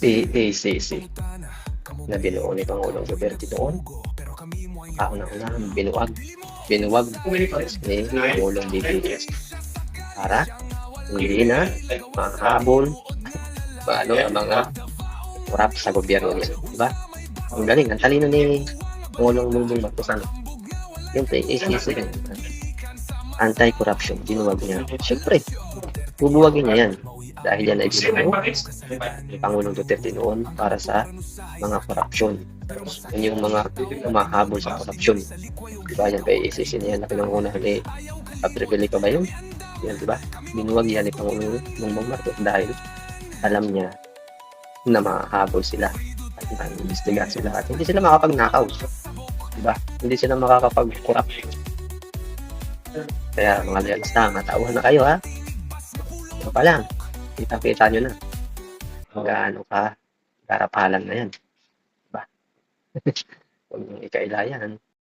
PACC na binuo ni Pangulong Duterte noon. Kauna-unahan binuwag ni Pangulong BBM para hindi na mahabol ang mga korap sa gobyerno niya. Diba? Ang galing, ang talino ni Pangulong Bongbong Marcos. Yung PACC, anti-corruption, binuwag niya. Siyempre, bubuwagin niya yan. Dahil yan ay binuo ni Pangulong Duterte noon para sa mga korupsyon. Yan yung mga umahabol sa korupsyon. Diba yan, PACC na yan na pinangunahan ni Patrick ba yun? Yan, diba? Binuwag yan ni Pangulong Bongbong Marcos dahil alam niya na mahahabol sila at ma-investiga sila at hindi sila makapagnakaw. Diba? Hindi sila makakapag-corrupt. Kaya mga realista, matauhan na kayo ha. Ito pa lang, kita-kita nyo na kung gaano ka karapalan na yan. Diba? Huwag nyo ikailayan.